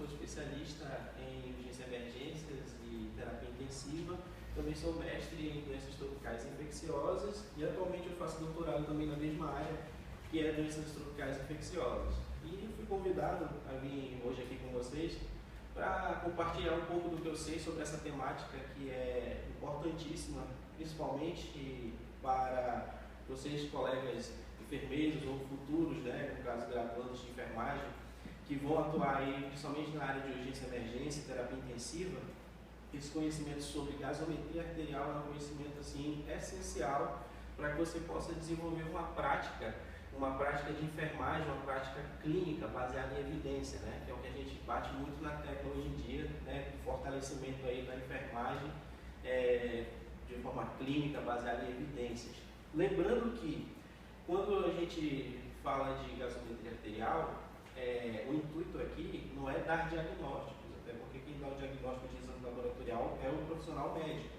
sou especialista em urgência e emergências e terapia intensiva. Também sou mestre em doenças tropicais infecciosas e atualmente eu faço doutorado também na mesma área, que é doenças tropicais infecciosas. E fui convidado a vir hoje aqui com vocês para compartilhar um pouco do que eu sei sobre essa temática que é importantíssima, principalmente para vocês, colegas enfermeiros ou futuros, no caso graduandos de enfermagem, que vão atuar aí, principalmente na área de urgência e emergência e terapia intensiva. Esse conhecimento sobre gasometria arterial é um conhecimento assim, essencial para que você possa desenvolver uma prática de enfermagem, uma prática clínica baseada em evidência, que é o que a gente bate muito na tecla hoje em dia, o fortalecimento aí da enfermagem de forma clínica baseada em evidências. Lembrando que quando a gente fala de gasometria arterial, o intuito aqui não é dar diagnósticos, até porque quem dá o diagnóstico de exame laboratorial é o profissional médico.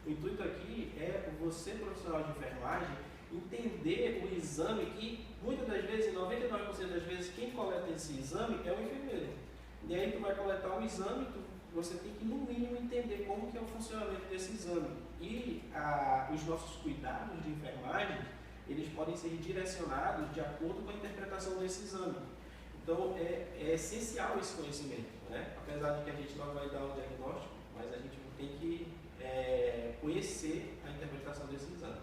O intuito aqui é você, profissional de enfermagem, entender o exame que, muitas das vezes, 99% das vezes, quem coleta esse exame é o enfermeiro. E aí tu vai coletar o exame, você tem que, no mínimo, entender como que é o funcionamento desse exame. E os nossos cuidados de enfermagem, eles podem ser direcionados de acordo com a interpretação desse exame. Então, é essencial esse conhecimento, Apesar de que a gente não vai dar o diagnóstico, mas a gente tem que conhecer a interpretação desse exame.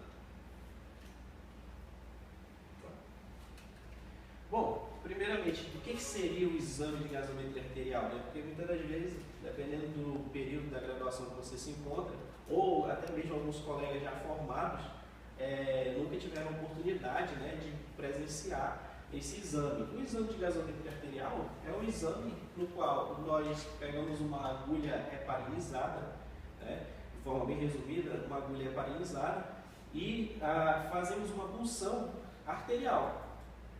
Bom, primeiramente, o que seria o exame de gasometria arterial? Porque muitas das vezes, dependendo do período da graduação que você se encontra, ou até mesmo alguns colegas já formados, nunca tiveram a oportunidade de presenciar esse exame. O exame de gasometria arterial é um exame no qual nós pegamos uma agulha heparinizada, de forma bem resumida, uma agulha heparinizada, e fazemos uma punção arterial.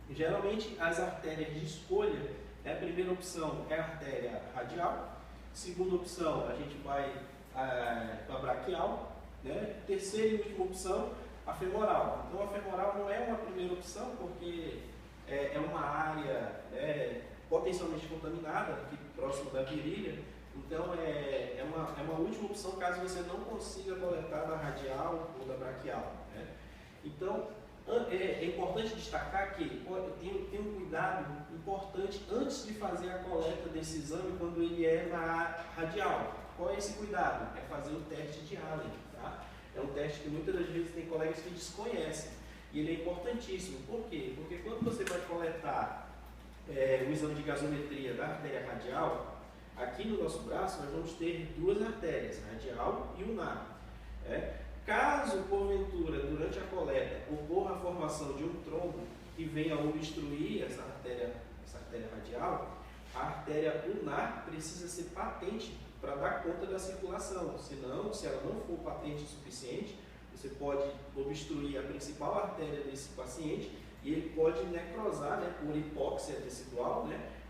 Geralmente as artérias de escolha, a primeira opção é a artéria radial, segunda opção a gente vai para a braquial, terceira e última opção a femoral. Então a femoral não é uma primeira opção porque é uma área potencialmente contaminada, aqui próximo da virilha, então é uma última opção caso você não consiga coletar da radial ou da braquial. Então é importante destacar que tem um cuidado importante antes de fazer a coleta desse exame quando ele é na radial. Qual é esse cuidado? É fazer o teste de Allen. É um teste que muitas das vezes tem colegas que desconhecem. E ele é importantíssimo. Por quê? Porque quando você vai coletar o exame de gasometria da artéria radial, aqui no nosso braço nós vamos ter duas artérias, radial e ulnar. Caso, porventura, durante a coleta, ocorra a formação de um trombo que venha a obstruir essa artéria radial, a artéria ulnar precisa ser patente para dar conta da circulação. Senão, se ela não for patente o suficiente, você pode obstruir a principal artéria desse paciente e ele pode necrosar, por hipóxia tecidual,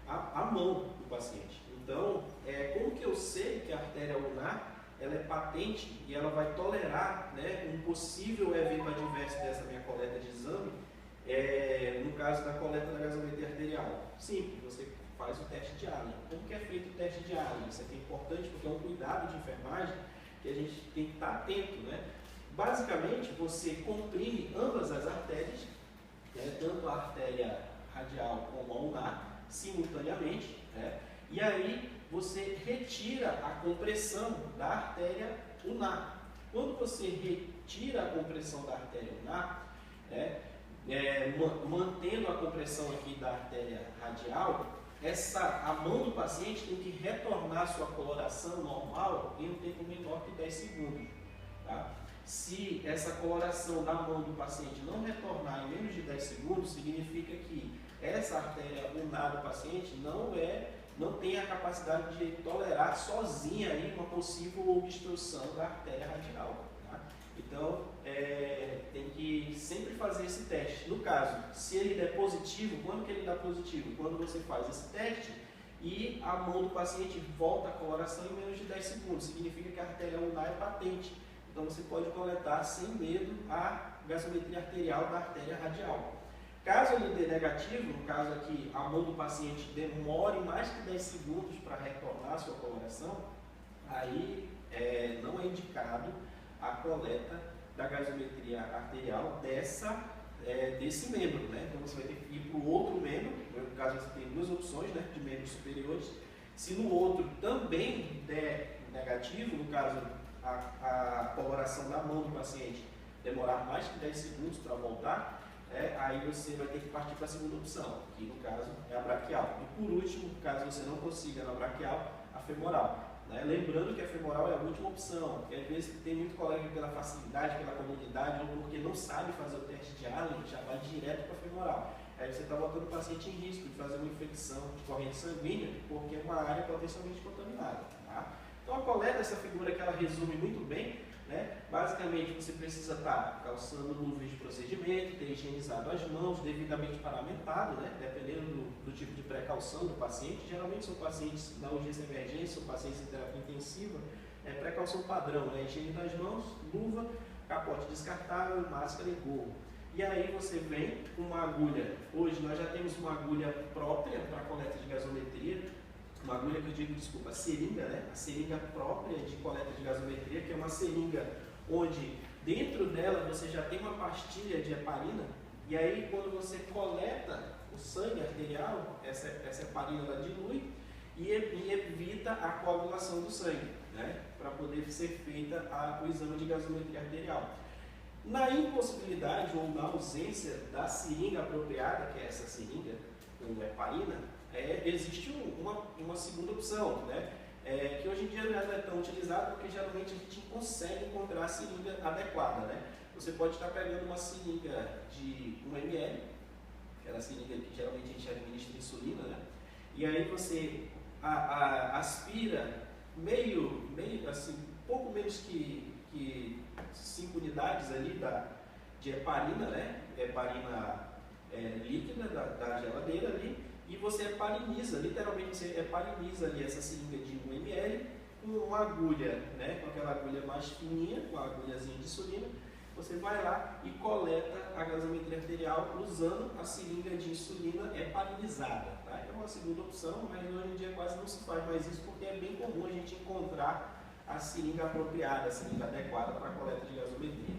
a mão do paciente. Então, como que eu sei que a artéria ulnar ela é patente e ela vai tolerar um possível evento adverso dessa minha coleta de exame, no caso da coleta da gasometria arterial? Simples, você faz o teste de Allen. Como que é feito o teste de Allen? Isso aqui é importante porque é um cuidado de enfermagem que a gente tem que estar atento. Basicamente, você comprime ambas as artérias, tanto a artéria radial como a ulnar, simultaneamente, e aí você retira a compressão da artéria ulnar. Quando você retira a compressão da artéria ulnar, mantendo a compressão aqui da artéria radial, a mão do paciente tem que retornar à sua coloração normal em um tempo menor que 10 segundos. Se essa coloração da mão do paciente não retornar em menos de 10 segundos, significa que essa artéria ulnar do paciente não tem a capacidade de tolerar sozinha aí uma possível obstrução da artéria radial. Então, tem que sempre fazer esse teste. No caso, se ele der positivo, quando que ele dá positivo? Quando você faz esse teste e a mão do paciente volta à coloração em menos de 10 segundos. Significa que a artéria ulnar é patente. Então, você pode coletar sem medo a gasometria arterial da artéria radial. Caso ele dê negativo, no caso aqui, a mão do paciente demore mais que 10 segundos para retornar a sua coloração, aí não é indicado a coleta da gasometria arterial desse membro, né? Então você vai ter que ir para o outro membro, no caso você tem duas opções, né, de membros superiores. Se no outro também der negativo, no caso a coloração da mão do paciente demorar mais que 10 segundos para voltar, aí você vai ter que partir para a segunda opção, que no caso é a braquial. E por último, caso você não consiga na braquial, a femoral. Né? Lembrando que a femoral é a última opção, porque às vezes tem muito colega pela facilidade, pela comodidade, ou porque não sabe fazer o teste de Allen, já vai direto para a femoral. Aí você está botando o paciente em risco de fazer uma infecção de corrente sanguínea, porque é uma área potencialmente contaminada. Tá? Então a coleta, essa figura que ela resume muito bem, né? Basicamente você precisa estar calçando luvas de procedimento, ter higienizado as mãos, devidamente paramentado, né? Dependendo do tipo de precaução do paciente. Geralmente são pacientes na urgência e emergência, são pacientes em terapia intensiva, precaução padrão, né? Higiene das mãos, luva, capote descartável, máscara e gorro. E aí você vem com uma agulha. Hoje nós já temos uma agulha própria para coleta de gasometria. Uma agulha que eu digo, desculpa, a seringa, né? A seringa própria de coleta de gasometria, que é uma seringa onde dentro dela você já tem uma pastilha de heparina, e aí quando você coleta o sangue arterial, essa heparina ela dilui e evita a coagulação do sangue, né? Para poder ser feita o exame de gasometria arterial. Na impossibilidade ou na ausência da seringa apropriada, que é essa seringa com heparina, existe uma segunda opção, né? Que hoje em dia não é tão utilizada porque geralmente a gente consegue encontrar a seringa adequada, né? Você pode estar pegando uma seringa de 1 ml, aquela seringa que geralmente a gente administra insulina, né? E aí você aspira meio assim, pouco menos que 5 unidades ali de heparina, né? Heparina líquida da geladeira ali. E você hepariniza, literalmente você hepariniza ali essa seringa de 1 ml com uma agulha, né, com aquela agulha mais fininha, com a agulhazinha de insulina. Você vai lá e coleta a gasometria arterial usando a seringa de insulina heparinizada. Tá? É uma segunda opção, mas hoje em dia quase não se faz mais isso porque é bem comum a gente encontrar a seringa apropriada, a seringa adequada para a coleta de gasometria.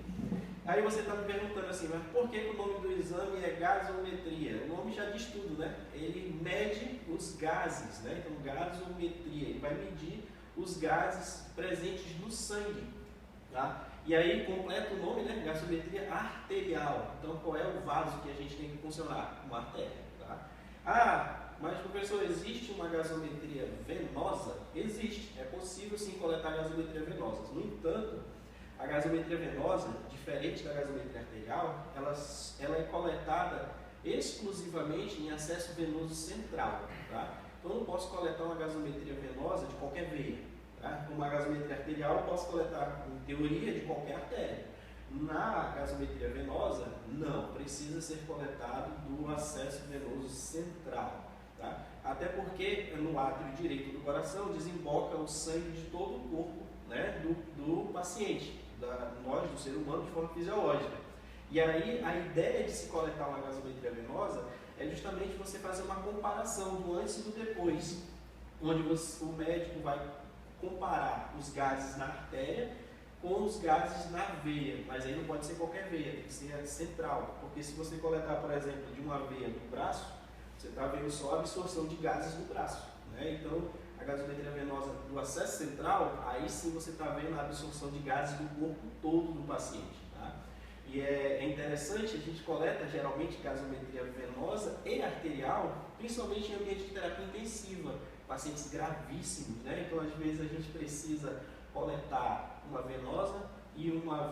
Aí você está me perguntando assim, mas por que o nome do exame é gasometria? O nome já diz tudo, né? Ele mede os gases, né? Então, gasometria, ele vai medir os gases presentes no sangue, tá? E aí completa o nome, né? Gasometria arterial. Então, qual é o vaso que a gente tem que funcionar? Uma artéria, tá? Ah, mas professor, existe uma gasometria venosa? Existe, é possível sim coletar gasometria venosa. No entanto, a gasometria venosa, diferente da gasometria arterial, ela é coletada exclusivamente em acesso venoso central. Tá? Então eu não posso coletar uma gasometria venosa de qualquer veia. Tá? Uma gasometria arterial eu posso coletar, em teoria, de qualquer artéria. Na gasometria venosa, não, precisa ser coletado do acesso venoso central. Tá? Até porque no átrio direito do coração desemboca o sangue de todo o corpo, né, do paciente, nós, do ser humano, de forma fisiológica. E aí a ideia de se coletar uma gasometria venosa é justamente você fazer uma comparação do antes e do depois, onde o médico vai comparar os gases na artéria com os gases na veia, mas aí não pode ser qualquer veia, tem que ser a central, porque se você coletar, por exemplo, de uma veia no braço, você está vendo só a absorção de gases no braço, né? Então, a gasometria venosa do acesso central, aí sim você está vendo a absorção de gases do corpo todo do paciente. Tá? E é interessante, a gente coleta geralmente gasometria venosa e arterial, principalmente em ambiente de terapia intensiva, pacientes gravíssimos, né? Então às vezes a gente precisa coletar uma venosa e uma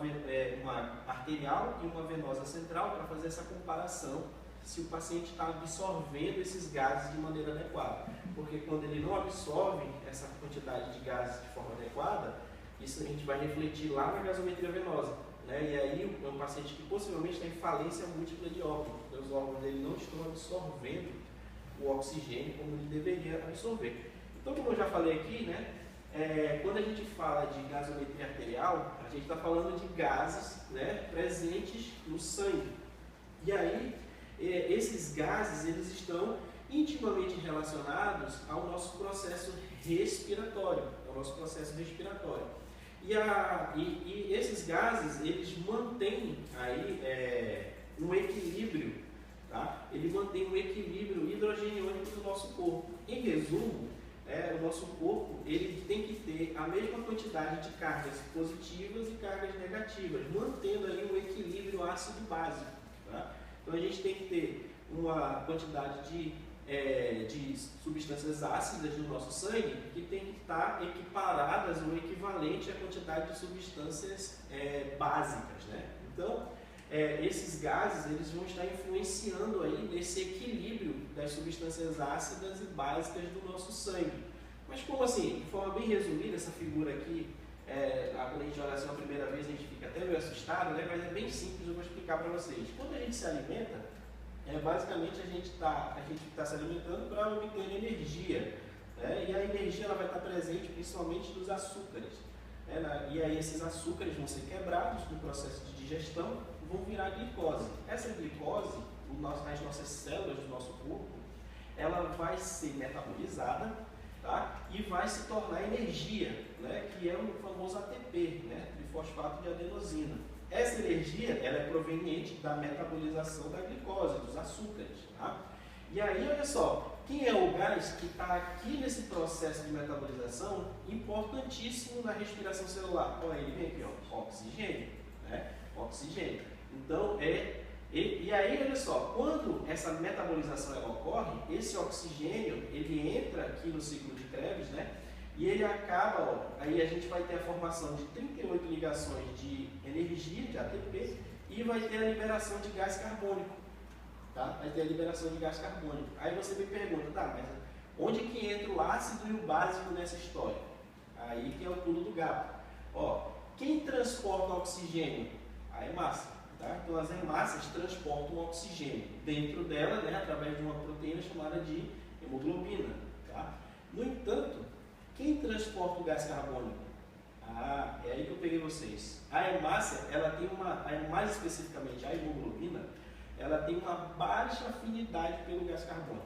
arterial e uma venosa central para fazer essa comparação se o paciente está absorvendo esses gases de maneira adequada. Porque quando ele não absorve essa quantidade de gases de forma adequada, isso a gente vai refletir lá na gasometria venosa. Né? E aí é um paciente que possivelmente tem falência múltipla de órgãos, porque os órgãos dele não estão absorvendo o oxigênio como ele deveria absorver. Então, como eu já falei aqui, né, quando a gente fala de gasometria arterial, a gente está falando de gases, né, presentes no sangue. E aí, esses gases eles estão intimamente relacionados ao nosso processo respiratório, E esses gases, eles mantêm aí um equilíbrio, tá? Ele mantém um equilíbrio hidrogeniônico do nosso corpo. Em resumo, o nosso corpo ele tem que ter a mesma quantidade de cargas positivas e cargas negativas, mantendo aí um equilíbrio ácido-básico, tá? Então a gente tem que ter uma quantidade de substâncias ácidas no nosso sangue que tem que estar equiparadas ou equivalente à quantidade de substâncias básicas, né? Então, esses gases eles vão estar influenciando aí nesse equilíbrio das substâncias ácidas e básicas do nosso sangue. Mas como assim? De forma bem resumida, essa figura aqui, quando a gente olha assim a primeira vez, a gente fica até meio assustado, né? Mas é bem simples, eu vou explicar para vocês. Quando a gente se alimenta, basicamente a gente está se alimentando para obter energia, né? E a energia ela vai estar presente principalmente nos açúcares, né? E aí esses açúcares vão ser quebrados no processo de digestão, vão virar glicose. Essa glicose, as nossas células do nosso corpo, ela vai ser metabolizada, tá? E vai se tornar energia, né? Que é o famoso ATP, né? Trifosfato de adenosina. Essa energia ela é proveniente da metabolização da glicose, dos açúcares, tá? E aí, olha só, quem é o gás que está aqui nesse processo de metabolização importantíssimo na respiração celular? Olha, ele vem aqui, ó, oxigênio, né? Oxigênio. Então, e aí, olha só, quando essa metabolização ela ocorre, esse oxigênio, ele entra aqui no ciclo de Krebs, né? E ele acaba, ó, aí a gente vai ter a formação de 38 ligações de energia, de ATP, e vai ter a liberação de gás carbônico, tá? Vai ter a liberação de gás carbônico. Aí você me pergunta, tá, mas onde que entra o ácido e o básico nessa história? Aí que é o pulo do gato. Ó, quem transporta oxigênio? A hemácia, tá? Então as hemácias transportam o oxigênio dentro dela, né, através de uma proteína chamada de hemoglobina, tá? No entanto, quem transporta o gás carbônico? É aí que eu peguei vocês. A hemácia, ela tem mais especificamente a hemoglobina, ela tem uma baixa afinidade pelo gás carbônico.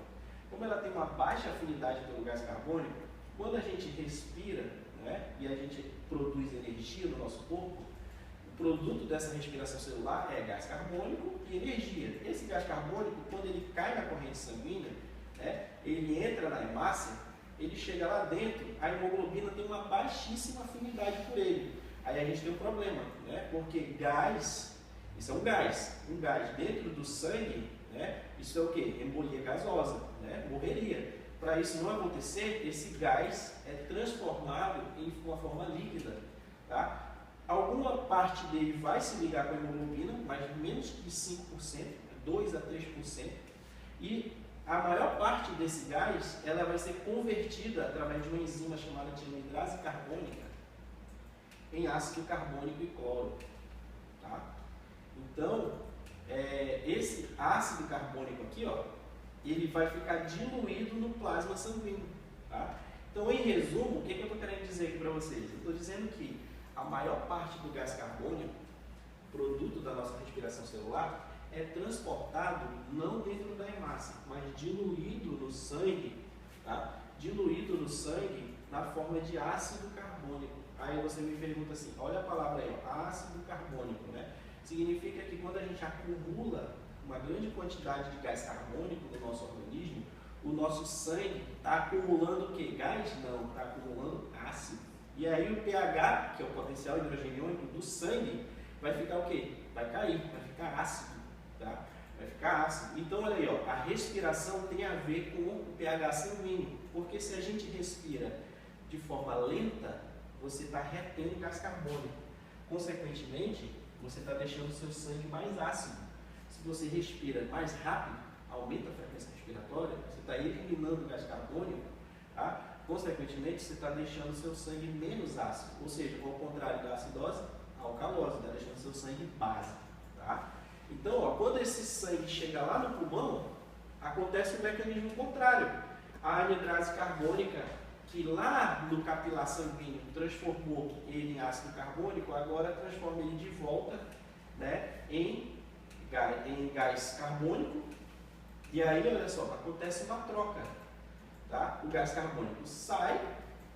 Como ela tem uma baixa afinidade pelo gás carbônico, quando a gente respira, né, e a gente produz energia no nosso corpo, o produto dessa respiração celular é gás carbônico e energia. Esse gás carbônico, quando ele cai na corrente sanguínea, né, ele entra na hemácia, ele chega lá dentro, a hemoglobina tem uma baixíssima afinidade por ele. Aí a gente tem um problema, né? Porque gás, isso é um gás dentro do sangue, né? Isso é o quê? Embolia gasosa, né? Morreria. Para isso não acontecer, esse gás é transformado em uma forma líquida, tá? Alguma parte dele vai se ligar com a hemoglobina, mas menos de 5%, 2 a 3%, e a maior parte desse gás ela vai ser convertida através de uma enzima chamada de anidrase carbônica em ácido carbônico e cloro, tá? Então, esse ácido carbônico aqui, ó, ele vai ficar diluído no plasma sanguíneo, tá? Então, em resumo, o que eu estou querendo dizer aqui para vocês? Eu estou dizendo que a maior parte do gás carbônico, produto da nossa respiração celular, é transportado não dentro da hemácia, mas diluído no sangue, tá? Diluído no sangue na forma de ácido carbônico. Aí você me pergunta assim, olha a palavra aí, ó, ácido carbônico, né? Significa que quando a gente acumula uma grande quantidade de gás carbônico no nosso organismo, o nosso sangue está acumulando o quê? Gás? Não, está acumulando ácido. E aí o pH, que é o potencial hidrogeniônico do sangue, vai ficar o quê? Vai cair, vai ficar ácido. Tá? Vai ficar ácido. Então, olha aí, ó, a respiração tem a ver com o pH sanguíneo, porque se a gente respira de forma lenta, você está retendo gás carbônico. Consequentemente, você está deixando o seu sangue mais ácido. Se você respira mais rápido, aumenta a frequência respiratória, você está eliminando gás carbônico, tá? Consequentemente, você está deixando o seu sangue menos ácido, ou seja, ao contrário da acidose, a alcalose, está deixando o seu sangue básico, tá? Então, ó, quando esse sangue chega lá no pulmão, acontece o mecanismo contrário. A anidrase carbônica, que lá no capilar sanguíneo transformou ele em ácido carbônico, agora transforma ele de volta, né, em em gás carbônico, e aí, olha só, acontece uma troca. Tá? O gás carbônico sai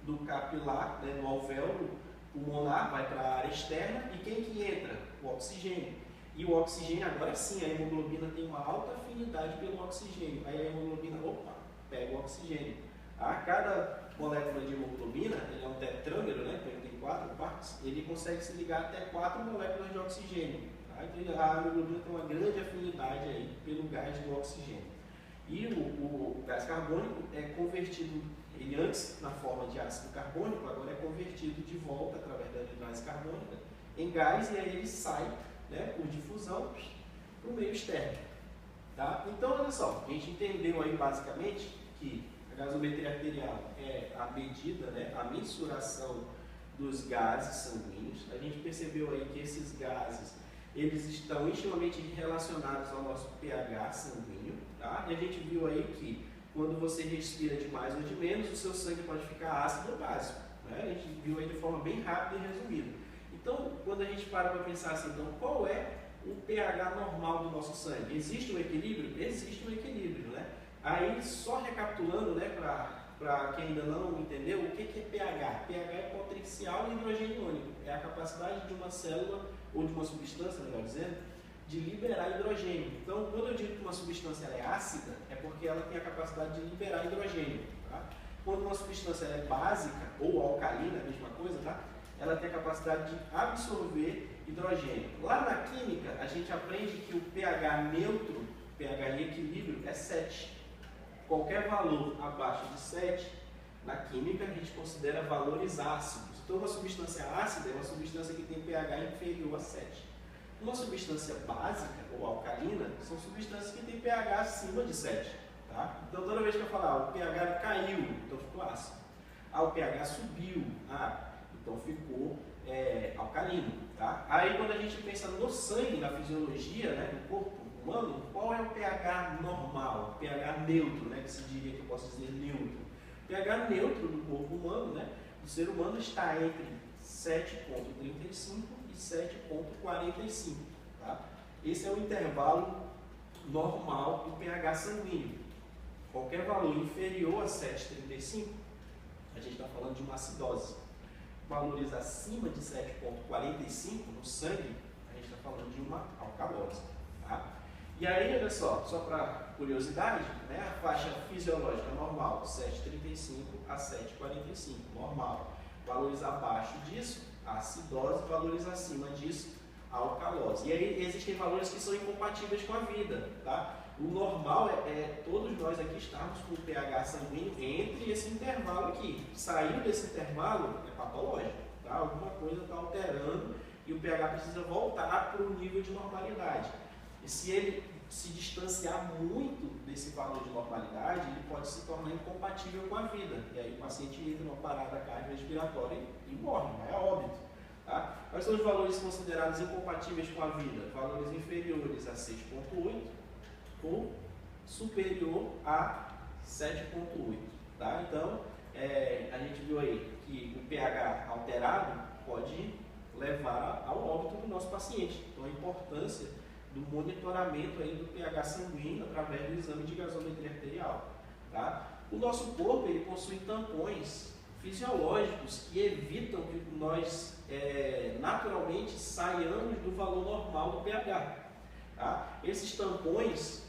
do capilar, né, do alvéolo pulmonar, vai para a área externa, e quem que entra? O oxigênio. E o oxigênio, agora sim, a hemoglobina tem uma alta afinidade pelo oxigênio. Aí a hemoglobina, pega o oxigênio. Cada molécula de hemoglobina, ele é um tetrâmero, né? Ele tem 4 partes, ele consegue se ligar até 4 moléculas de oxigênio. Tá? Então a hemoglobina tem uma grande afinidade aí pelo gás do oxigênio. E o gás carbônico é convertido, ele antes na forma de ácido carbônico, agora é convertido de volta através da anidrose carbônica em gás, e aí ele sai, né, por difusão para o meio externo. Tá? Então, olha só, a gente entendeu aí basicamente que a gasometria arterial é a medida, né, a mensuração dos gases sanguíneos. A gente percebeu aí que esses gases, eles estão intimamente relacionados ao nosso pH sanguíneo. Tá? E a gente viu aí que quando você respira de mais ou de menos, o seu sangue pode ficar ácido ou básico. Né? A gente viu aí de forma bem rápida e resumida. Então, quando a gente para pensar assim, então, qual é o pH normal do nosso sangue? Existe um equilíbrio? Existe um equilíbrio, né? Aí, só recapitulando, né, para quem ainda não entendeu, o que é pH? pH é potencial hidrogênio iônico. É a capacidade de uma célula, ou de uma substância, melhor dizendo, de liberar hidrogênio. Então, quando eu digo que uma substância é ácida, é porque ela tem a capacidade de liberar hidrogênio. Tá? Quando uma substância é básica, ou alcalina, a mesma coisa, tá? Ela tem a capacidade de absorver hidrogênio. Lá na química, a gente aprende que o pH neutro, pH em equilíbrio, é 7. Qualquer valor abaixo de 7, na química, a gente considera valores ácidos. Então, uma substância ácida é uma substância que tem pH inferior a 7. Uma substância básica, ou alcalina, são substâncias que têm pH acima de 7. Tá? Então, toda vez que eu falar, o pH caiu, então ficou ácido. O pH subiu, então ficou alcalino. Tá? Aí, quando a gente pensa no sangue, na fisiologia, né, do corpo humano, qual é o pH normal? O pH neutro, né, que se diria, que eu posso dizer neutro. O pH neutro do corpo humano, né, do ser humano, está entre 7,35 e 7,45. Tá? Esse é o intervalo normal do pH sanguíneo. Qualquer valor inferior a 7,35, a gente está falando de uma acidose. Valores acima de 7,45 no sangue, a gente está falando de uma alcalose. Tá? E aí, olha só para curiosidade, né, a faixa fisiológica normal, 7,35 a 7,45, normal. Valores abaixo disso, acidose, valores acima disso, alcalose. E aí existem valores que são incompatíveis com a vida. Tá? O normal é todos nós aqui estarmos com o pH sanguíneo entre esse intervalo aqui. Saiu desse intervalo, é patológico. Tá? Alguma coisa está alterando e o pH precisa voltar para o nível de normalidade. E se ele se distanciar muito desse valor de normalidade, ele pode se tornar incompatível com a vida. E aí o paciente entra numa parada cardiorrespiratória e morre, é óbito. Tá? Quais são os valores considerados incompatíveis com a vida? Valores inferiores a 6,8 ou superior a 7,8. Tá? Então, a gente viu aí que o pH alterado pode levar ao óbito do nosso paciente. Então, a importância do monitoramento aí do pH sanguíneo através do exame de gasometria arterial. Tá? O nosso corpo ele possui tampões fisiológicos que evitam que nós naturalmente saiamos do valor normal do pH. Tá? Esses tampões,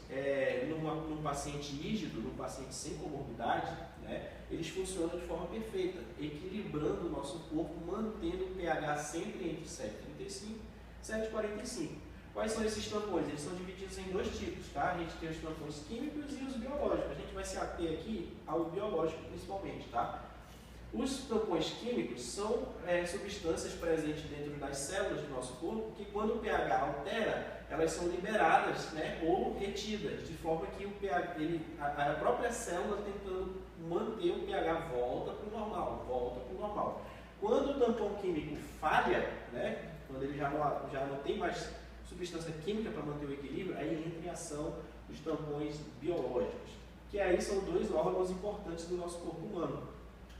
num paciente rígido, num paciente sem comorbidade, né, eles funcionam de forma perfeita, equilibrando o nosso corpo, mantendo o pH sempre entre 7,35 e 7,45. Quais são esses tampões? Eles são divididos em dois tipos, tá? A gente tem os tampões químicos e os biológicos. A gente vai se ater aqui ao biológico principalmente, tá? Os tampões químicos são substâncias presentes dentro das células do nosso corpo que, quando o pH altera, elas são liberadas, né, ou retidas, de forma que o pH, a própria célula tentando manter o pH volta para o normal, Quando o tampão químico falha, né, quando ele já não tem mais substância química para manter o equilíbrio, aí entra em ação os tampões biológicos, que aí são dois órgãos importantes do nosso corpo humano,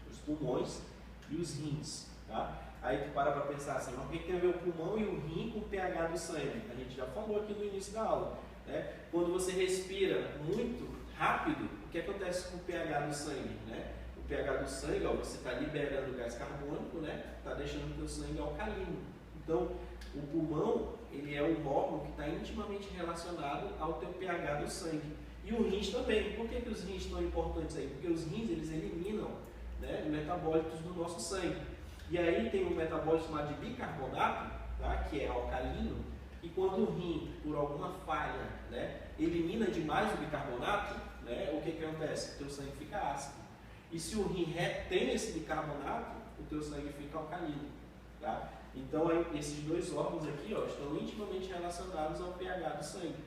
os pulmões e os rins. Tá? Aí tu para pensar assim, mas o que tem a ver o pulmão e o rim com o pH do sangue? A gente já falou aqui no início da aula, né? Quando você respira muito rápido, o que acontece com o pH do sangue, né? O pH do sangue, ó, você está liberando gás carbônico, né? Está deixando o teu sangue alcalino. Então, o pulmão, ele é um órgão que está intimamente relacionado ao teu pH do sangue. E os rins também. Por que os rins estão importantes aí? Porque os rins, eles eliminam, né, metabólitos do nosso sangue. E aí tem um metabólito chamado de bicarbonato, tá, que é alcalino, e quando o rim, por alguma falha, né, elimina demais o bicarbonato, né, o que acontece? O teu sangue fica ácido. E se o rim retém esse bicarbonato, o teu sangue fica alcalino. Tá? Então, esses dois órgãos aqui, ó, estão intimamente relacionados ao pH do sangue,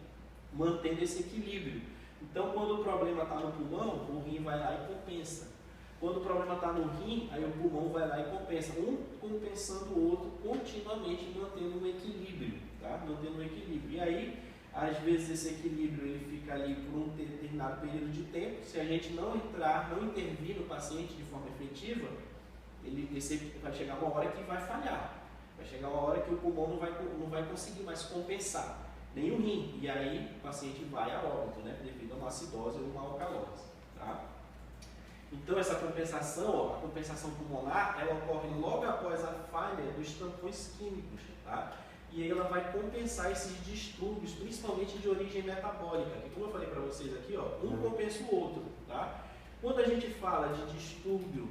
mantendo esse equilíbrio. Então, quando o problema está no pulmão, o rim vai lá e compensa. Quando o problema está no rim, aí o pulmão vai lá e compensa. Um compensando o outro, continuamente mantendo um equilíbrio. Tá? Mantendo um equilíbrio. E aí, às vezes, esse equilíbrio ele fica ali por um determinado período de tempo. Se a gente não intervir no paciente de forma efetiva, vai chegar uma hora que vai falhar. Vai chegar uma hora que o pulmão não vai conseguir mais compensar, nem o rim. E aí o paciente vai a óbito, né, devido a uma acidose ou uma alcalose. Tá? Então essa compensação, ó, a compensação pulmonar, ela ocorre logo após a falha dos tampões químicos. Tá? E aí ela vai compensar esses distúrbios, principalmente de origem metabólica. Que, como eu falei para vocês aqui, ó, um compensa o outro. Tá? Quando a gente fala de distúrbio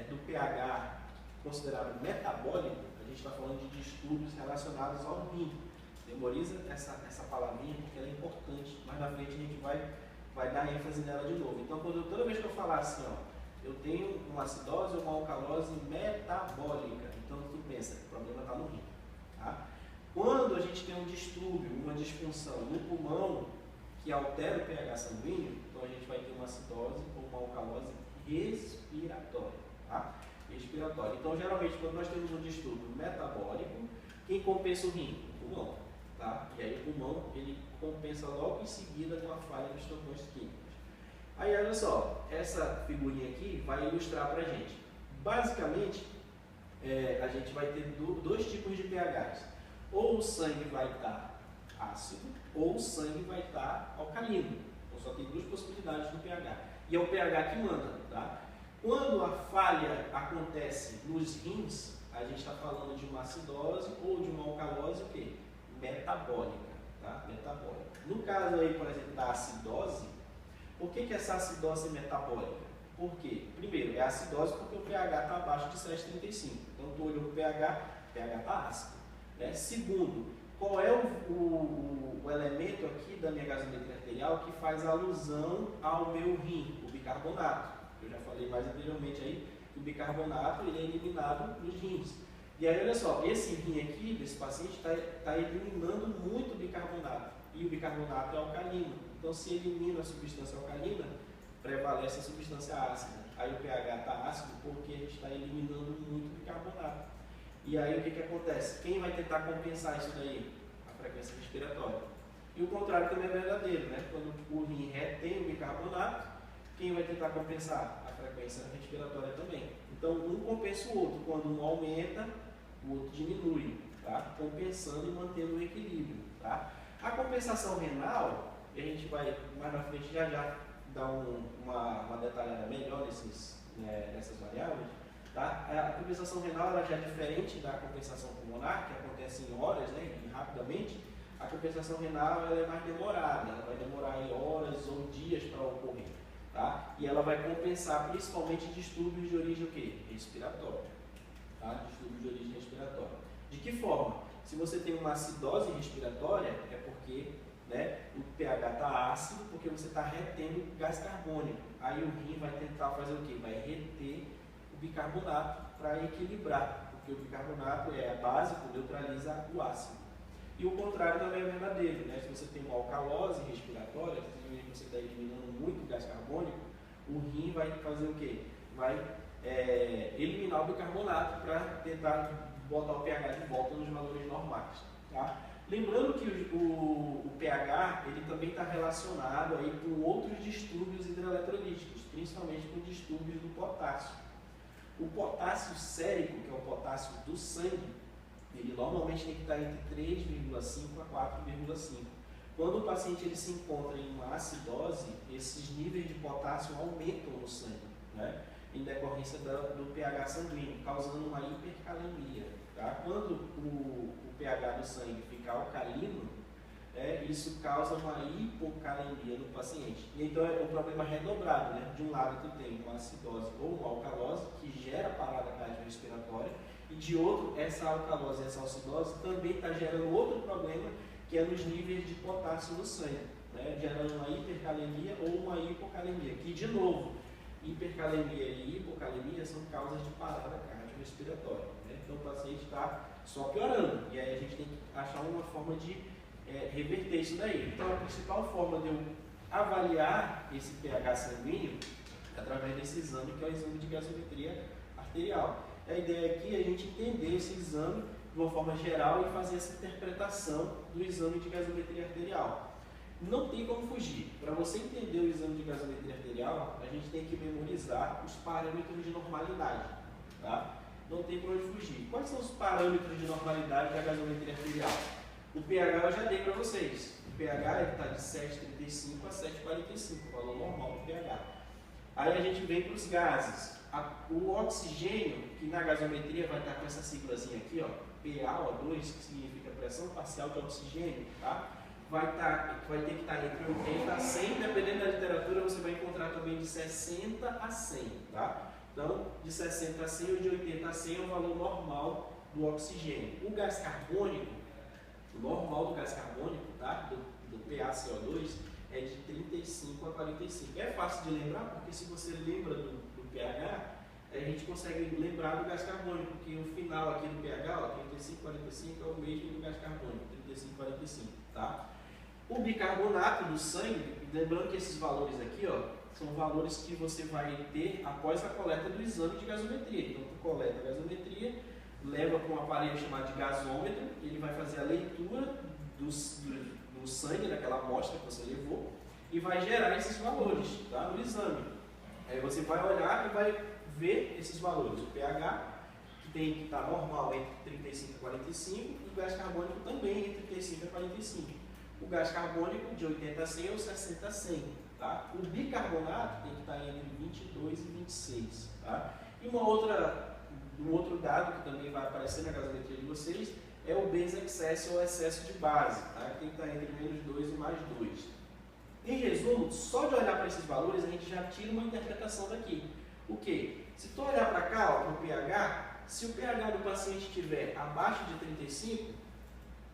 do pH considerado metabólico, a gente está falando de distúrbios relacionados ao rim. Memoriza essa palavrinha porque ela é importante. Mais na frente a gente vai dar ênfase nela de novo. Então, toda vez que eu falar assim, ó, eu tenho uma acidose ou uma alcalose metabólica, então tu pensa que o problema está no rim. Tá? Quando a gente tem um distúrbio, uma disfunção no pulmão que altera o pH sanguíneo, então a gente vai ter uma acidose ou uma alcalose respiratória. Tá? Respiratória. Então, geralmente, quando nós temos um distúrbio metabólico, quem compensa o rim? O pulmão. Tá? E aí o pulmão, ele compensa logo em seguida com a falha dos tampões químicos. Aí, olha só, essa figurinha aqui vai ilustrar pra gente. Basicamente, a gente vai ter dois tipos de pHs. Ou o sangue vai estar ácido, ou o sangue vai estar alcalino. Então, só tem duas possibilidades no pH. E é o pH que manda, tá? Quando a falha acontece nos rins, a gente está falando de uma acidose ou de uma alcalose, o quê? Metabólica, tá? Metabólica. No caso aí, por exemplo, da acidose, por que essa acidose é metabólica? Por quê? Primeiro, é acidose porque o pH está abaixo de 7,35. Então, tu olhou o pH está ácido. Né? Segundo, qual é o elemento aqui da minha gasometria arterial que faz alusão ao meu rim? O bicarbonato. Eu já falei mais anteriormente aí que o bicarbonato ele é eliminado nos rins. E aí, olha só, esse rim aqui desse paciente está eliminando muito bicarbonato. E o bicarbonato é alcalino. Então, se elimina a substância alcalina, prevalece a substância ácida. Aí o pH está ácido porque a gente está eliminando muito bicarbonato. E aí o que acontece? Quem vai tentar compensar isso daí? A frequência respiratória. E o contrário também é verdadeiro, né? Quando o rim retém o bicarbonato, quem vai tentar compensar? A frequência respiratória também. Então um compensa o outro. Quando um aumenta, o outro diminui, tá? Compensando e mantendo o equilíbrio, tá? A compensação renal, a gente vai mais na frente já dar uma detalhada melhor nessas variáveis. Tá? A compensação renal ela já é diferente da compensação pulmonar, que acontece em horas, né, e rapidamente. A compensação renal ela é mais demorada, ela vai demorar aí horas ou dias para ocorrer. Tá? E ela vai compensar principalmente distúrbios de origem o quê? Respiratória. Tá? Distúrbios de origem respiratória. De que forma? Se você tem uma acidose respiratória, é porque, né, o pH está ácido, porque você está retendo gás carbônico. Aí o rim vai tentar fazer o quê? Vai reter o bicarbonato para equilibrar, porque o bicarbonato é básico, neutraliza o ácido. E o contrário também é verdadeiro, né? Se você tem uma alcalose respiratória, se você está eliminando muito gás carbônico, o rim vai fazer o quê? Vai eliminar o bicarbonato para tentar botar o pH de volta nos valores normais. Tá? Lembrando que o pH ele também está relacionado aí com outros distúrbios hidroeletrolíticos, principalmente com distúrbios do potássio. O potássio sérico, que é o potássio potássio do sangue, ele normalmente tem que estar entre 3,5 a 4,5. Quando o paciente ele se encontra em uma acidose, esses níveis de potássio aumentam no sangue, né? Em decorrência do pH sanguíneo, causando uma hipercalemia. Tá? Quando o pH do sangue fica alcalino, isso causa uma hipocalemia no paciente. E então é um problema redobrado, né? De um lado tu tem uma acidose ou uma alcalose que gera parada cardiorrespiratória, e de outro, essa alcalose e essa acidose também está gerando outro problema, que é nos níveis de potássio no sangue, né? Gerando uma hipercalemia ou uma hipocalemia, que de novo, hipercalemia e hipocalemia são causas de parada cardiorrespiratória, né? Então o paciente está só piorando, e aí a gente tem que achar uma forma de reverter isso daí. Então a principal forma de eu avaliar esse pH sanguíneo é através desse exame, que é o exame de gasometria arterial. A ideia aqui é a gente entender esse exame de uma forma geral e fazer essa interpretação do exame de gasometria arterial. Não tem como fugir. Para você entender o exame de gasometria arterial, a gente tem que memorizar os parâmetros de normalidade. Tá? Não tem para onde fugir. Quais são os parâmetros de normalidade da gasometria arterial? O pH eu já dei para vocês. O pH está de 7,35 a 7,45, o valor normal do pH. Aí a gente vem para os gases. O oxigênio, que na gasometria vai estar com essa siglazinha aqui, ó, PaO2, que significa pressão parcial de oxigênio, tá? Vai ter que estar entre 80 a 100, dependendo da literatura você vai encontrar também de 60 a 100, tá? Então, de 60 a 100 ou de 80 a 100 é o valor normal do oxigênio. O gás carbônico, o normal do gás carbônico, tá? do PaCO2, é de 35 a 45. É fácil de lembrar, porque se você lembra do pH, a gente consegue lembrar do gás carbônico, porque o final aqui do pH, ó, 35, 45, é o mesmo do gás carbônico, 35, 45, tá? O bicarbonato do sangue, lembrando que esses valores aqui, ó, são valores que você vai ter após a coleta do exame de gasometria. Então, tu coleta a gasometria, leva para um aparelho chamado de gasômetro, ele vai fazer a leitura do sangue daquela amostra que você levou e vai gerar esses valores, tá, no exame. Aí você vai olhar e vai ver esses valores. O pH, que tem que estar normal entre 35 e 45, e o gás carbônico também entre 35 e 45. O gás carbônico de 80 a 100 ou 60 a 100. Tá? O bicarbonato tem que estar entre 22 e 26. Tá? E um outro dado que também vai aparecer na gasometria de vocês é o base excess ou excesso de base, tá? Que tem que estar entre menos 2 e mais 2. Em resumo, só de olhar para esses valores a gente já tira uma interpretação daqui. O que? Se tu olhar para cá, para o pH, se o pH do paciente estiver abaixo de 35,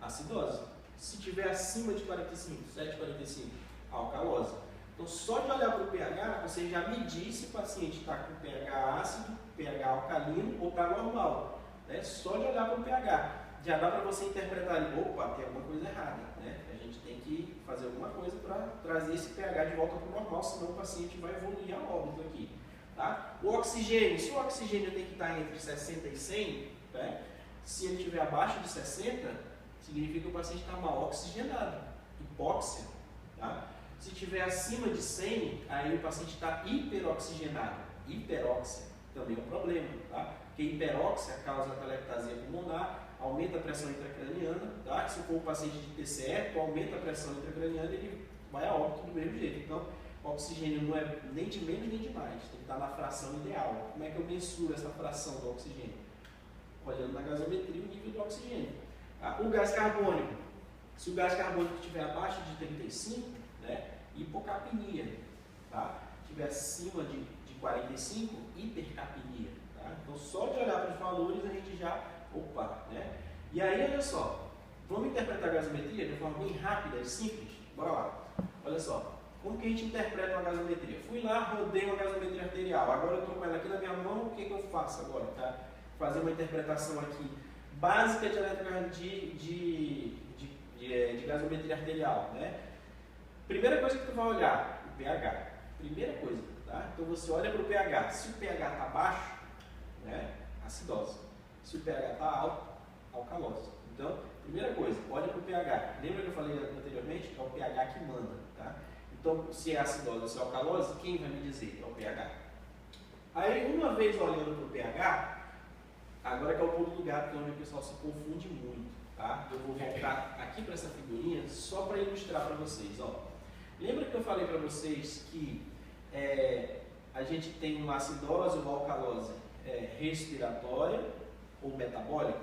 acidose. Se estiver acima de 45, 7,45, alcalose. Então, só de olhar para o pH, você já medir se o paciente está com pH ácido, pH alcalino ou está normal. Né? Só de olhar para o pH. Já dá para você interpretar ali, opa, tem alguma coisa errada. Né? A gente tem que fazer alguma coisa para trazer esse pH de volta para o normal, senão o paciente vai evoluir a óbito aqui. Tá? O oxigênio, se o oxigênio tem que estar entre 60 e 100, né? Se ele estiver abaixo de 60, significa que o paciente está mal oxigenado, hipóxia. Tá? Se estiver acima de 100, aí o paciente está hiperoxigenado, hiperóxia, também é um problema. Tá? Porque hiperóxia causa atelectasia pulmonar, aumenta a pressão intracraniana. Tá? Se for o paciente de TCE, tu aumenta a pressão intracraniana e ele vai a óbito do mesmo jeito. Então, o oxigênio não é nem de menos nem de mais, tem que estar na fração ideal. Como é que eu mensuro essa fração do oxigênio? Olhando na gasometria o nível do oxigênio. Tá? O gás carbônico, se o gás carbônico estiver abaixo de 35, né, hipocapnia. Tá? Se estiver acima de 45, hipercapnia. Tá? Então, só de olhar para os valores a gente já, opa, né? E aí, olha só, vamos interpretar a gasometria de forma bem rápida e simples? Bora lá. Olha só. Como que a gente interpreta uma gasometria? Fui lá, rodei uma gasometria arterial. Agora eu estou com ela aqui na minha mão, o que eu faço agora? Tá? Fazer uma interpretação aqui básica de gasometria arterial. Né? Primeira coisa que tu vai olhar, o pH. Primeira coisa. Tá? Então você olha para o pH. Se o pH está baixo, né? Acidose. Se o pH está alto, alcalose. Então, primeira coisa, olha para o pH. Lembra que eu falei anteriormente? É o pH que manda. Tá? Então, se é acidose ou se é alcalose, quem vai me dizer? É o pH. Aí, uma vez olhando para o pH, Agora que é o pulo do gato, que é onde o pessoal se confunde muito, tá? Eu vou voltar aqui para essa figurinha só para ilustrar para vocês, ó. Lembra que eu falei para vocês que a gente tem uma acidose ou uma alcalose respiratória ou metabólica,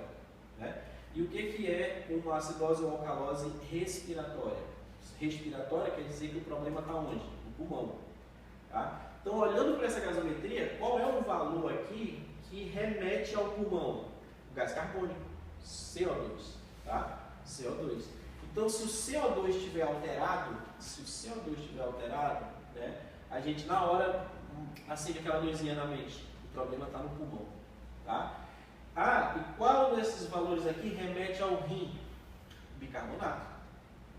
né? E o que é uma acidose ou alcalose respiratória? Respiratória quer dizer que o problema está onde? No pulmão, tá? Então, olhando para essa gasometria, qual é o valor aqui que remete ao pulmão? O gás carbônico, CO2, tá? CO2. Então, se o CO2 estiver alterado, né, a gente na hora acende aquela luzinha na mente. O problema está no pulmão, tá? Ah, e qual desses valores aqui remete ao rim? Bicarbonato.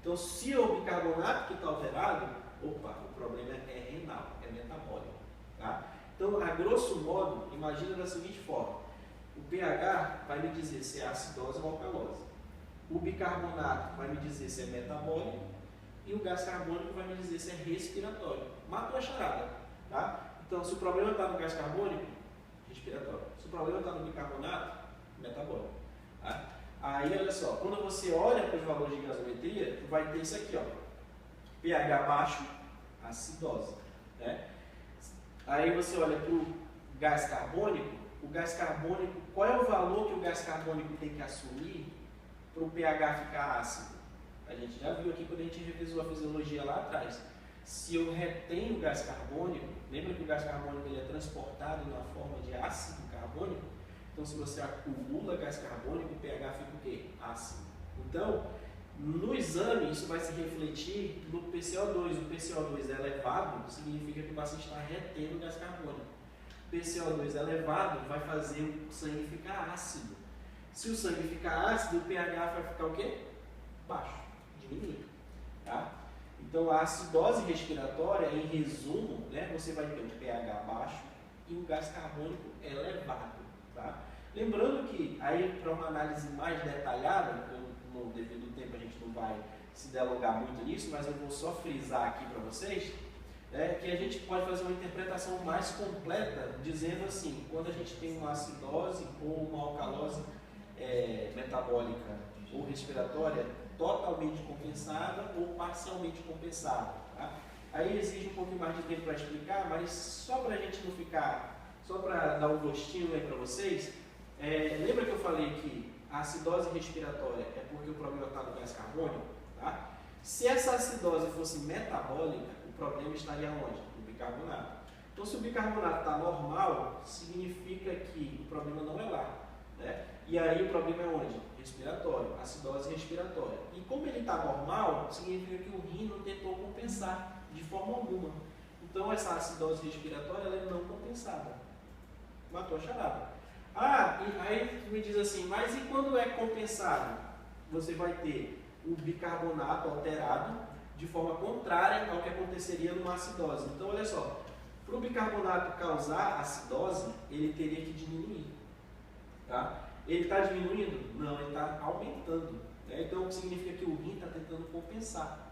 Então, se é o bicarbonato que está alterado, opa, o problema é renal, é metabólico, tá? Então, a grosso modo, imagina da seguinte forma: o pH vai me dizer se é acidose ou alcalose, o bicarbonato vai me dizer se é metabólico e o gás carbônico vai me dizer se é respiratório. Matou a charada, tá? Então, se o problema está no gás carbônico, respiratório. Se o problema está no bicarbonato, metabólico, tá? Aí, olha só, quando você olha para os valores de gasometria, tu vai ter isso aqui, ó, pH baixo, acidose, né? Aí você olha para o gás carbônico, qual é o valor que o gás carbônico tem que assumir para o pH ficar ácido? A gente já viu aqui quando a gente revisou a fisiologia lá atrás. Se eu retenho o gás carbônico, lembra que o gás carbônico ele é transportado na forma de ácido carbônico? Então, se você acumula gás carbônico, o pH fica o quê? Ácido. Então, no exame, isso vai se refletir no PCO2. O PCO2 é elevado, significa que o paciente está retendo gás carbônico. PCO2 elevado vai fazer o sangue ficar ácido. Se o sangue ficar ácido, o pH vai ficar o quê? Baixo, diminuído. Tá? Então, a acidose respiratória, em resumo, né, você vai ter um pH baixo e um gás carbônico elevado. Tá? Lembrando que, aí para uma análise mais detalhada, devido ao tempo a gente não vai se delongar muito nisso, mas eu vou só frisar aqui para vocês, que a gente pode fazer uma interpretação mais completa, dizendo assim, quando a gente tem uma acidose ou uma alcalose metabólica ou respiratória totalmente compensada ou parcialmente compensada. Tá? Aí exige um pouquinho mais de tempo para explicar, mas só para a gente não ficar, só para dar um gostinho aí para vocês, lembra que eu falei que a acidose respiratória é porque o problema está no gás carbônico? Tá? Se essa acidose fosse metabólica, o problema estaria onde? No bicarbonato. Então, se o bicarbonato está normal, significa que o problema não é lá. Né? E aí o problema é onde? Respiratório, acidose respiratória. E como ele está normal, significa que o rim não tentou compensar de forma alguma. Então, essa acidose respiratória ela é não compensada. Matou a charada. E aí me diz assim, mas e quando é compensado? Você vai ter o bicarbonato alterado de forma contrária ao que aconteceria numa acidose. Então, olha só, para o bicarbonato causar acidose, ele teria que diminuir. Tá? Ele está diminuindo? Não, ele está aumentando. Né? Então, significa que o rim está tentando compensar.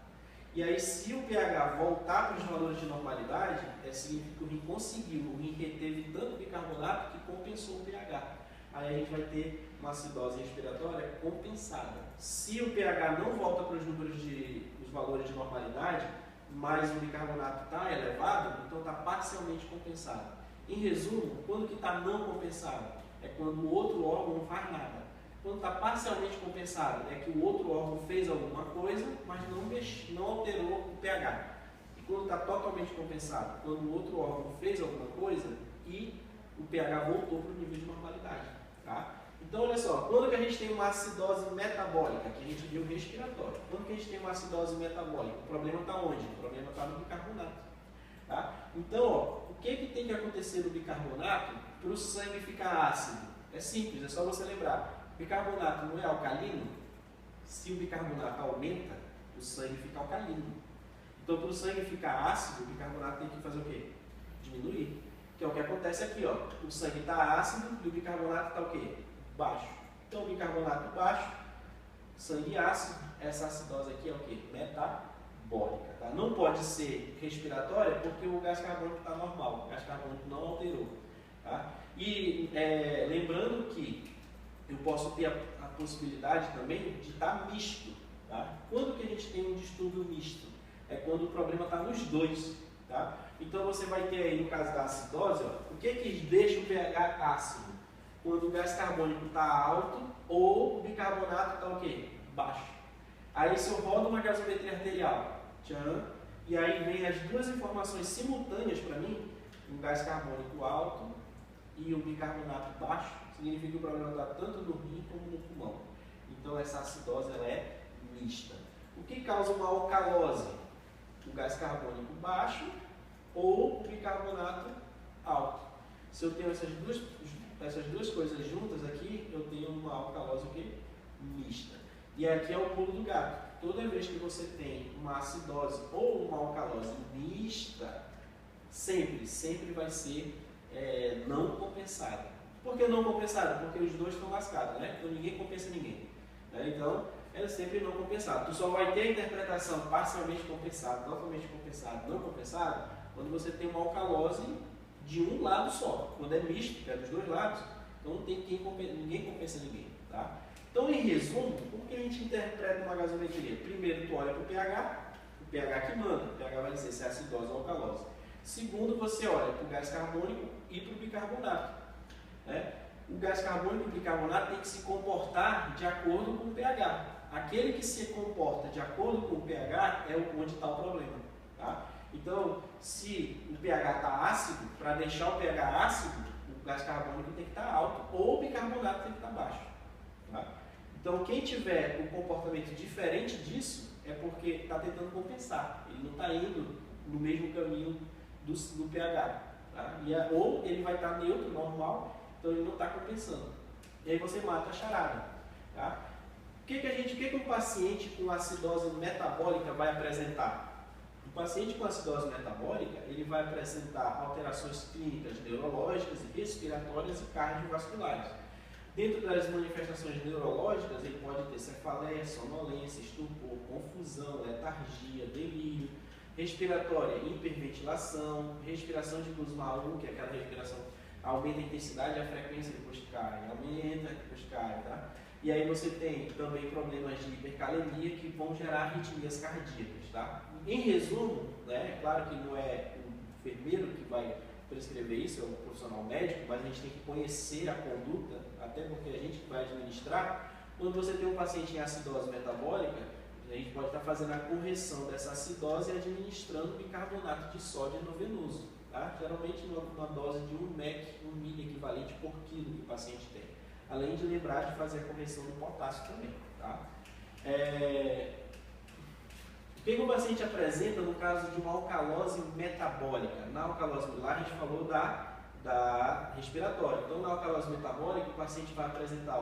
E aí, se o pH voltar para os valores de normalidade, significa que o rim conseguiu, o rim reteve tanto bicarbonato que compensou o pH. Aí a gente vai ter uma acidose respiratória compensada. Se o pH não volta para os os valores de normalidade, mas o bicarbonato está elevado, então está parcialmente compensado. Em resumo, quando que está não compensado? É quando o outro órgão não faz nada. Quando está parcialmente compensado, é que o outro órgão fez alguma coisa, mas não alterou o pH. E quando está totalmente compensado, quando o outro órgão fez alguma coisa e o pH voltou para o nível de normalidade. Tá? Então, olha só, quando que a gente tem uma acidose metabólica, que a gente viu respiratório, quando que a gente tem uma acidose metabólica? O problema está onde? O problema está no bicarbonato. Tá? Então, o que tem que acontecer no bicarbonato para o sangue ficar ácido? É simples, é só você lembrar. Bicarbonato não é alcalino? Se o bicarbonato aumenta, o sangue fica alcalino. Então, para o sangue ficar ácido, o bicarbonato tem que fazer o quê? Diminuir. Que é o que acontece aqui, ó. O sangue está ácido e o bicarbonato está o quê? Baixo. Então, o bicarbonato baixo, sangue ácido, essa acidose aqui é o quê? Metabólica. Tá? Não pode ser respiratória porque o gás carbônico está normal. O gás carbônico não alterou. Tá? E lembrando que eu posso ter a possibilidade também de estar misto. Tá? Quando que a gente tem um distúrbio misto? É quando o problema está nos dois. Tá? Então você vai ter aí, no caso da acidose, ó, o que deixa o pH ácido? Quando o gás carbônico está alto ou o bicarbonato está o quê? Baixo. Aí se eu rodo uma gasometria arterial, tchan, e aí vem as duas informações simultâneas para mim, um gás carbônico alto e o bicarbonato baixo, significa que o problema está tanto no rim como no pulmão. Então essa acidose ela é mista. O que causa uma alcalose? O gás carbônico baixo ou o bicarbonato alto. Se eu tenho essas duas coisas juntas aqui, eu tenho uma alcalose mista. E aqui é o pulo do gato. Toda vez que você tem uma acidose ou uma alcalose mista, sempre vai ser não compensada. Por que não compensada? Porque os dois estão lascados, né? Então ninguém compensa ninguém. Né? Então, é sempre não compensado. Tu só vai ter a interpretação parcialmente compensada, totalmente compensada, não compensada, quando você tem uma alcalose de um lado só. Quando é misto, que é dos dois lados, então não tem ninguém compensa ninguém. Tá? Então, em resumo, como que a gente interpreta uma gasometria? Primeiro, tu olha para o pH que manda. O pH vai dizer se é acidose ou alcalose. Segundo, você olha para o gás carbônico e para o bicarbonato. Né? O gás carbônico e o bicarbonato tem que se comportar de acordo com o pH. Aquele que se comporta de acordo com o pH é onde está o problema. Tá? Então, se o pH está ácido, para deixar o pH ácido, o gás carbônico tem que estar alto ou o bicarbonato tem que estar baixo. Tá? Então, quem tiver um comportamento diferente disso é porque está tentando compensar. Ele não está indo no mesmo caminho do pH. Tá? Ou ele vai estar neutro, normal, então ele não está compensando. E aí você mata a charada. Tá? O que um paciente com acidose metabólica vai apresentar? O paciente com acidose metabólica, ele vai apresentar alterações clínicas neurológicas, respiratórias e cardiovasculares. Dentro das manifestações neurológicas, ele pode ter cefaleia, sonolência, estupor, confusão, letargia, delírio. Respiratória, hiperventilação, respiração de Kussmaul 1, que é aquela respiração aumenta a intensidade e a frequência, depois cai, aumenta, depois cai, tá? E aí você tem também problemas de hipercalemia que vão gerar arritmias cardíacas, tá? Em resumo, né, é claro que não é o enfermeiro que vai prescrever isso, é um profissional médico, mas a gente tem que conhecer a conduta, até porque a gente vai administrar. Quando você tem um paciente em acidose metabólica, a gente pode estar fazendo a correção dessa acidose e administrando bicarbonato de sódio endovenoso, tá? Geralmente numa dose de 1 mEq, 1 milho equivalente por quilo que o paciente tem. Além de lembrar de fazer a correção do potássio também. Tá? O que o paciente apresenta no caso de uma alcalose metabólica? Na alcalose lá a gente falou da respiratória. Então, na alcalose metabólica, o paciente vai apresentar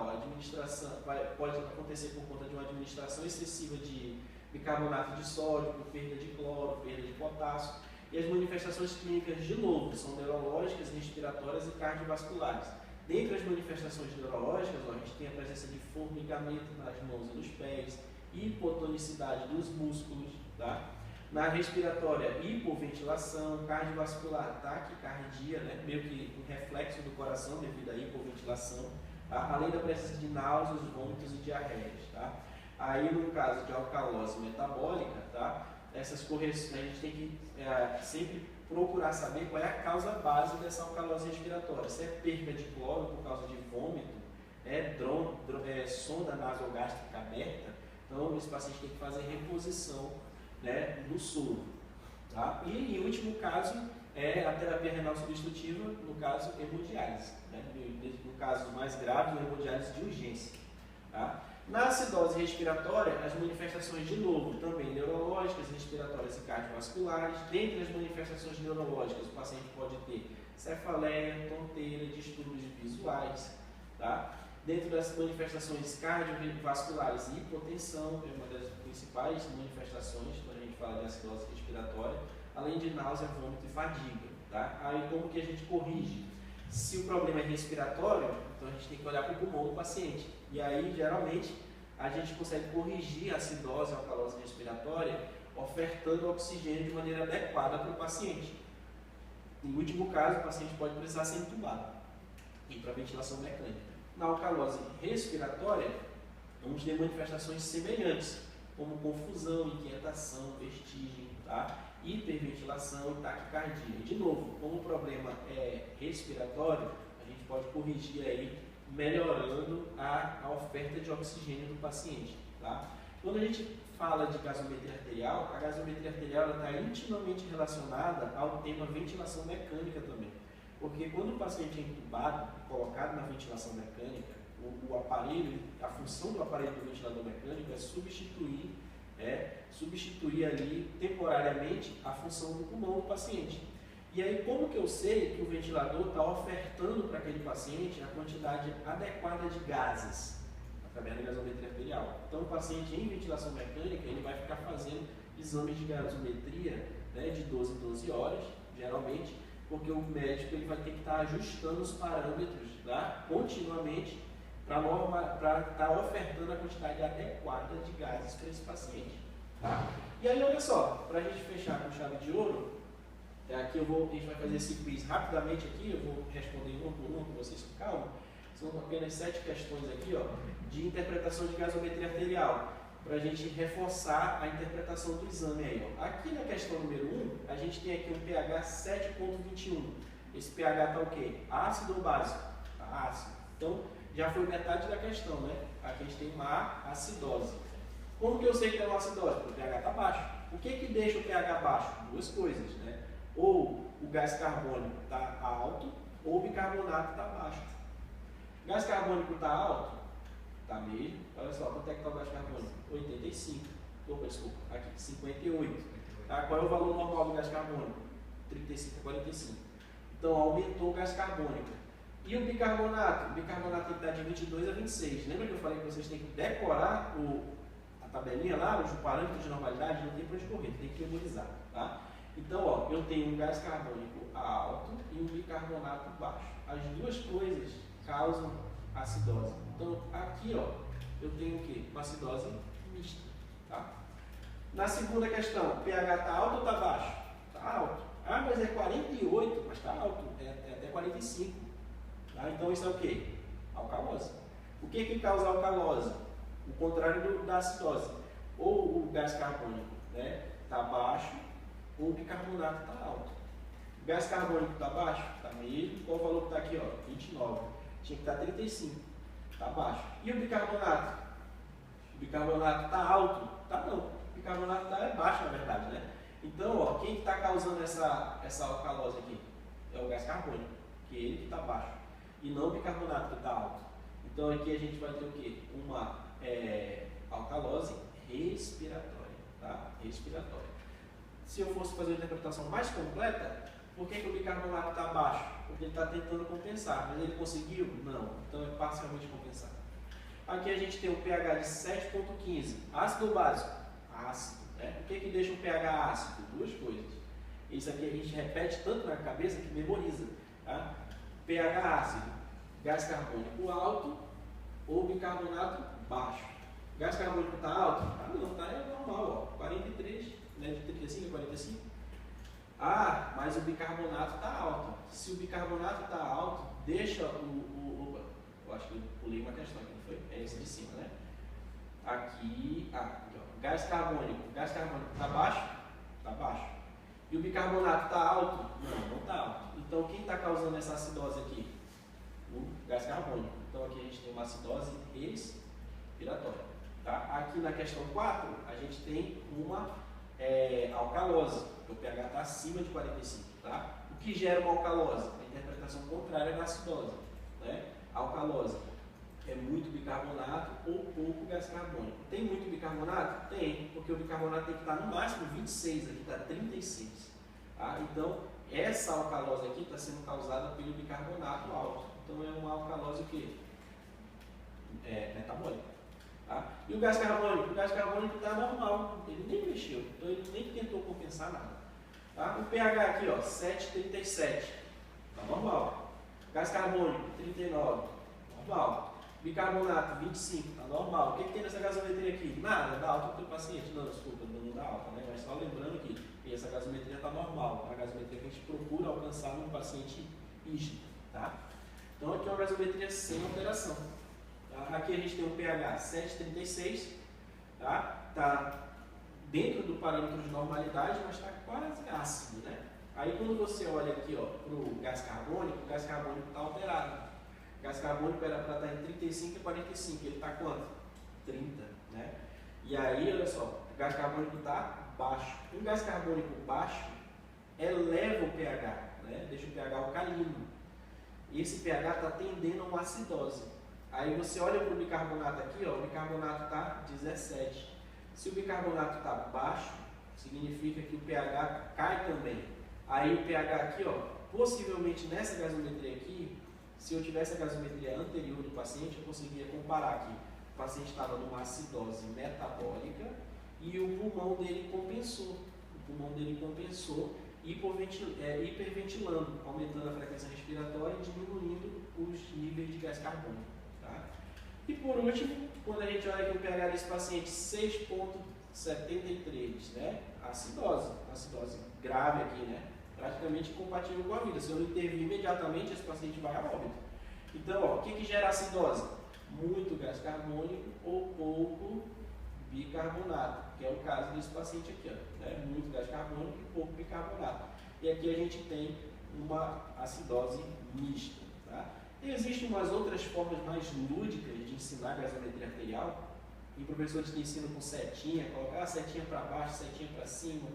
pode acontecer por conta de uma administração excessiva de bicarbonato de sódio, por perda de cloro, perda de potássio. E as manifestações clínicas, de novo, são neurológicas, respiratórias e cardiovasculares. Dentre as manifestações neurológicas, a gente tem a presença de formigamento nas mãos e nos pés, hipotonicidade dos músculos, tá? Na respiratória, hipoventilação, cardiovascular, taquicardia, né? Meio que um reflexo do coração devido à hipoventilação, tá? Além da presença de náuseas, vômitos e diarreias. Tá? Aí, no caso de alcalose metabólica, tá? Essas correções, a gente tem que sempre procurar saber qual é a causa base dessa alcalose respiratória. Se é perda de cloro por causa de vômito, sonda nasogástrica aberta, então esse paciente tem que fazer reposição, né, do soro. Tá? E em último caso é a terapia renal substitutiva, no caso hemodiálise. Né? No caso mais grave, hemodiálise de urgência. Tá? Na acidose respiratória, as manifestações de novo, também neurológicas, respiratórias e cardiovasculares. Dentre as manifestações neurológicas, o paciente pode ter cefaleia, tonteira, distúrbios visuais. Tá? Dentro das manifestações cardiovasculares, hipotensão é uma das principais manifestações quando a gente fala de acidose respiratória, além de náusea, vômito e fadiga. Tá? Aí como que a gente corrige? Se o problema é respiratório, então a gente tem que olhar para o pulmão do paciente. E aí, geralmente, a gente consegue corrigir a acidose, a alcalose respiratória, ofertando oxigênio de maneira adequada para o paciente. Em último caso, o paciente pode precisar ser entubado e ir para ventilação mecânica. Na alcalose respiratória, vamos ter manifestações semelhantes, como confusão, inquietação, vestígio, tá? Hiperventilação e taquicardia. De novo, como o problema é respiratório, a gente pode corrigir aí, melhorando a oferta de oxigênio do paciente, tá? Quando a gente fala de gasometria arterial, a gasometria arterial está intimamente relacionada ao tema ventilação mecânica também. Porque quando o paciente é entubado, colocado na ventilação mecânica, o aparelho, a função do aparelho do ventilador mecânico é substituir ali temporariamente a função do pulmão do paciente. E aí, como que eu sei que o ventilador está ofertando para aquele paciente a quantidade adequada de gases através da gasometria arterial? Então, o paciente em ventilação mecânica, ele vai ficar fazendo exames de gasometria, né, de 12 em 12 horas, geralmente, porque o médico ele vai ter que estar ajustando os parâmetros, tá, continuamente para estar ofertando a quantidade adequada de gases para esse paciente. Tá? E aí, olha só, para a gente fechar com chave de ouro, aqui a gente vai fazer esse quiz rapidamente aqui, eu vou responder uma por uma com vocês com calma. São apenas 7 questões aqui, ó, de interpretação de gasometria arterial, para a gente reforçar a interpretação do exame aí, ó. Aqui na questão número 1, a gente tem aqui um pH 7,21. Esse pH está o quê? Ácido ou básico? Tá ácido. Então, já foi metade da questão, né? Aqui a gente tem uma acidose. Como que eu sei que é uma acidose? Porque o pH está baixo. O que deixa o pH baixo? Duas coisas, né? Ou o gás carbônico está alto, ou o bicarbonato está baixo. O gás carbônico está alto? Está mesmo. Olha só, quanto é que está o gás carbônico? 85. Opa, desculpa, aqui 58. Tá? Qual é o valor normal do gás carbônico? 35 a 45. Então, aumentou o gás carbônico. E o bicarbonato? O bicarbonato tem que estar de 22 a 26. Lembra que eu falei que vocês têm que decorar a tabelinha lá, os parâmetros de normalidade? Não tem para onde correr, tem que memorizar. Tá? Então, ó, eu tenho um gás carbônico alto e um bicarbonato baixo. As duas coisas causam acidose. Então, aqui, ó, eu tenho o quê? Uma acidose mista. Tá? Na segunda questão, o pH está alto ou está baixo? Está alto. Ah, mas é 48, mas está alto, é até 45. Tá? Então, isso é o quê? Alcalose. O que causa alcalose? O contrário da acidose. Ou o gás carbônico está baixo, ou o bicarbonato está alto. O gás carbônico está baixo? Está mesmo. Qual o valor que está aqui? Ó? 29. Tinha que estar 35. Está baixo. E o bicarbonato? O bicarbonato está alto? Está não. O bicarbonato está baixo, na verdade, né? Então, ó, quem está causando essa alcalose aqui? É o gás carbônico, que é ele que está baixo. E não o bicarbonato que está alto. Então, aqui a gente vai ter o quê? Uma alcalose respiratória. Tá? Respiratória. Se eu fosse fazer uma interpretação mais completa, por que o bicarbonato está baixo? Porque ele está tentando compensar, mas ele conseguiu? Não. Então é parcialmente compensado. Aqui a gente tem um pH de 7,15. Ácido ou básico? Ácido. Né? O que deixa um pH ácido? Duas coisas. Isso aqui a gente repete tanto na cabeça que memoriza. Tá? pH ácido, gás carbônico alto ou bicarbonato baixo. Gás carbônico está alto? Ah, não, está normal, ó, 43, né, de 35 a 45. Ah, mas o bicarbonato está alto. Se o bicarbonato está alto, deixa eu acho que eu pulei uma questão aqui, não foi? É esse de cima, né? Aqui, ó, gás carbônico está baixo? Está baixo. E o bicarbonato está alto? Não está alto. Então, quem está causando essa acidose aqui? O gás carbônico. Então, aqui a gente tem uma acidose respiratória. Tá? Aqui na questão 4, a gente tem uma alcalose. O pH está acima de 45. Tá? O que gera uma alcalose? A interpretação contrária da acidose. Né? A alcalose é muito bicarbonato ou pouco gás carbônico. Tem muito bicarbonato? Tem, porque o bicarbonato tem que estar no máximo 26, aqui está 36. Tá? Então, essa alcalose aqui está sendo causada pelo bicarbonato alto. Então, é uma alcalose que metabólica. Tá? E o gás carbônico? O gás carbônico está normal, ele nem mexeu, então ele nem tentou compensar nada. Tá? O pH aqui, ó, 7,37, está normal. Gás carbônico, 39, normal. Bicarbonato, 25, tá normal. O que tem nessa gasometria aqui? Nada, dá alta para o paciente. Não, desculpa, não dá alta, né? Mas só lembrando que essa gasometria está normal, a gasometria que a gente procura alcançar num paciente rígido, tá? Então aqui é uma gasometria sem alteração. Tá? Aqui a gente tem um pH 7,36, tá? Tá dentro do parâmetro de normalidade, mas está quase ácido, né? Aí quando você olha aqui para o gás carbônico está alterado. O gás carbônico era para estar em 35 e 45, ele está quanto? 30, né? E aí, olha só, o gás carbônico está baixo. Um gás carbônico baixo eleva o pH, né? Deixa o pH alcalino. E esse pH está tendendo a uma acidose. Aí você olha para o bicarbonato aqui, ó, o bicarbonato está 17. Se o bicarbonato está baixo, significa que o pH cai também. Aí o pH aqui, ó, possivelmente nessa gasometria aqui, se eu tivesse a gasometria anterior do paciente, eu conseguiria comparar que o paciente estava numa acidose metabólica e o pulmão dele compensou. O pulmão dele compensou hiperventilando, aumentando a frequência respiratória e diminuindo os níveis de gás carbônico. Tá? E por último, quando a gente olha aqui o pH desse paciente 6,73, né? Acidose grave aqui, né? Praticamente incompatível com a vida. Se eu não intervir imediatamente, esse paciente vai a óbito. Então, ó, o que gera acidose? Muito gás carbônico ou pouco bicarbonato, que é o caso desse paciente aqui, ó, né? Muito gás carbônico e pouco bicarbonato. E aqui a gente tem uma acidose mista. Tá? E existem umas outras formas mais lúdicas de ensinar gasometria arterial. Tem professores que ensinam com setinha, colocar a setinha para baixo, setinha para cima.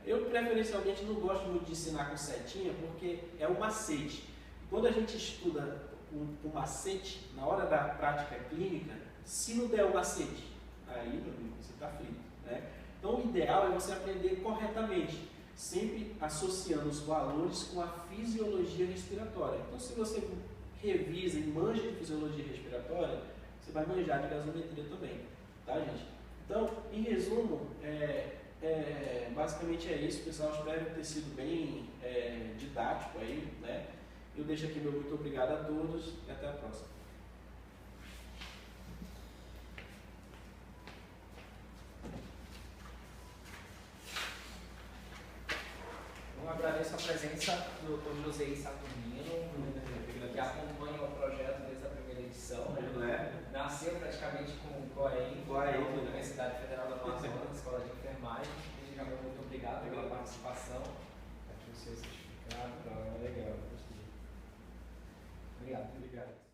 Eu preferencialmente não gosto muito de ensinar com setinha porque é um macete. Quando a gente estuda o macete, na hora da prática clínica, se não der o macete, aí meu amigo, você está frito. Né? Então o ideal é você aprender corretamente, sempre associando os valores com a fisiologia respiratória. Então se você revisa e manja de fisiologia respiratória, você vai manjar de gasometria também. Tá, gente? Então, em resumo, basicamente é isso, pessoal. Espero ter sido bem didático aí, né? Eu deixo aqui meu muito obrigado a todos e até a próxima. Eu agradeço a presença do Dr. José Saturnino, que acompanha o projeto desde a primeira edição. Nasceu praticamente com o GOEM, da Universidade Federal da Amazonas, Escola de Enfermagem. Desde já, muito obrigado pela participação. Aqui o seu certificado. Legal. Obrigado.